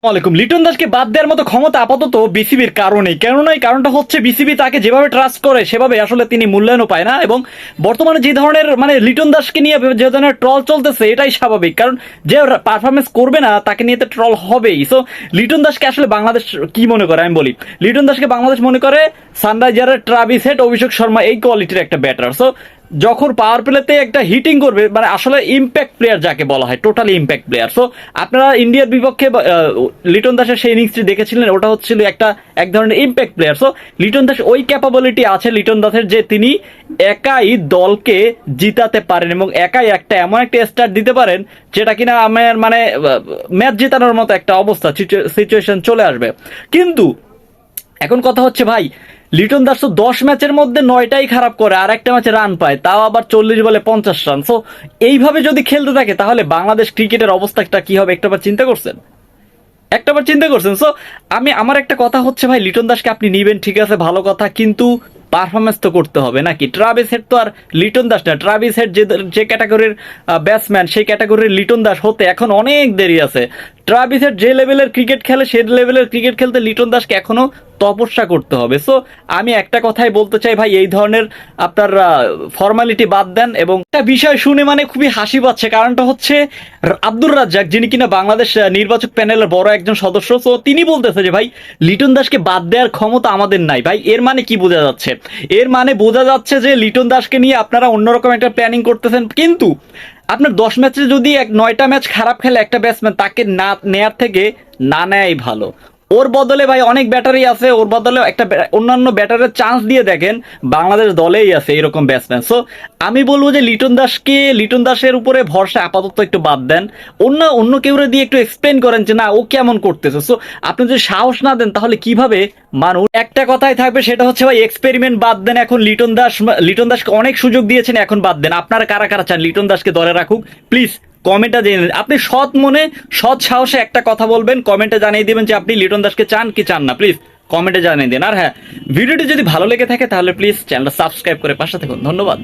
ওয়ালাইকুম। লিটন দাসকে বাদ দেওয়ার মতো ক্ষমতা আপাতত বিসিবির কারণটা হচ্ছে বিসিবি তাকে যেভাবে ট্রাস্ট করে সেভাবে আসলে তিনি মূল্যায়নও পায় না, এবং বর্তমানে যে ধরনের লিটন দাসকে নিয়ে যে ধরনের ট্রল চলতেছে এটাই স্বাভাবিক, কারণ যে পারফরমেন্স করবে না তাকে নিয়ে তো ট্রল হবেই। সো লিটন দাসকে আসলে বাংলাদেশ কি মনে করে আমি বলি, লিটন দাসকে বাংলাদেশ মনে করে সানরাইজারের ট্রাভিস হেড, অভিষেক শর্মা এই কোয়ালিটির একটা ব্যাটার। সো যখন পাওয়ার প্লেতে একটা হিটিং করবে, আসলে ইম্প্যাক্ট প্লেয়ার যাকে বলা হয়, টোটালি ইম্প্যাক্ট প্লেয়ার। সো আপনারা ইন্ডিয়ার বিপক্ষে লিটন দাসের সেই ইনিংসটি দেখেছিলেন, ওটা হচ্ছিল এক ধরনের impact player. So Liton Das ওই ক্যাপাবিলিটি আছে লিটন দাসের যে তিনি একাই দলকে জিতাতে পারেন এবং একাই এমন একটা স্টার্ট দিতে পারেন যেটা কিনা আমার ম্যাচ জেতানোর মতো একটা অবস্থা সিচুয়েশন চলে আসবে। কিন্তু এখন কথা হচ্ছে ভাই, লিটন দাস তো 10 ম্যাচের মধ্যে 9টাই খারাপ করে, আর একটা ম্যাচে রান পায়, তাও আবার 40 বলে 50 রান। সো এইভাবে যদি খেলতে থাকে তাহলে বাংলাদেশ ক্রিকেটের অবস্থাটা কি হবে একটাবার চিন্তা করছেন? সো আমার একটা কথা হচ্ছে ভাই, লিটন দাসকে আপনি নিবেন ঠিক আছে, ভালো কথা, কিন্তু পারফরমেন্স তো করতে হবে নাকি? ট্রাভিস হেড তো আর লিটন দাস না। ট্রাভিস হেড যে ক্যাটাগরির ব্যাটসম্যান, সেই ক্যাটাগরির লিটন দাস হতে এখন অনেক দেরি আছে। ট্রাভিস হেড যে লেভেলের ক্রিকেট খেলে সেই লেভেলের ক্রিকেট খেলতে লিটন দাসকে এখনো তপস্যা করতে হবে। সো আমি একটা কথাই বলতে চাই ভাই, এই ধরনের আপনার ফর্মালিটি বাদ দেন। এবং একটা বিষয় শুনে খুবই হাসি পাচ্ছে, কারণটা হচ্ছে আব্দুর রাজ্জাক, যিনি কিনা বাংলাদেশ নির্বাচক প্যানেলের বড় একজন সদস্য, তো তিনি বলতেছে যে ভাই লিটন দাসকে বাদ দেওয়ার ক্ষমতা আমাদের নাই। ভাই এর মানে কি বোঝা যাচ্ছে? এর মানে বোঝা যাচ্ছে যে লিটন দাসকে নিয়ে আপনারা অন্যরকম একটা প্ল্যানিং করতেছেন, কিন্তু আপনার 10 ম্যাচে যদি 9টা ম্যাচ খারাপ খেলে একটা ব্যাটসম্যান, তাকে না নেয়ার থেকে না নেয়াই ভালো। ওর বদলে ভাই অনেক ব্যাটারি আছে, ওর বদলে অন্যান্য ব্যাটারের চান্স দিয়ে দেখেন, বাংলাদেশ দলেই আছে এরকম ব্যাটসম্যান। সো আমি বলবো যে লিটন দাসের উপরে ভরসা আপাতত একটু বাদ দেন, অন্য কেউ দিয়ে একটু এক্সপ্লেন করেন যে না ও কেমন করতেছে। সো আপনি যদি সাহস না দেন তাহলে কিভাবে মানুষ? একটা কথাই থাকবে, সেটা হচ্ছে ভাই এক্সপেরিমেন্ট বাদ দেন। এখন লিটন দাসকে অনেক সুযোগ দিয়েছেন, এখন বাদ দেন। আপনারা কারা কারা চান লিটন দাসকে দলে রাখুক প্লিজ কমেন্টে জেনে, আপনি সৎ মনে সৎ সাহসে একটা কথা বলবেন, কমেন্টে জানিয়ে দিবেন যে আপনি লিটন দাসকে চান কি চান না, প্লিজ কমেন্টে জানিয়ে দিন। আর হ্যাঁ, ভিডিওটি যদি ভালো লেগে থাকে তাহলে প্লিজ চ্যানেলটা সাবস্ক্রাইব করে পাশে থাকুন। ধন্যবাদ।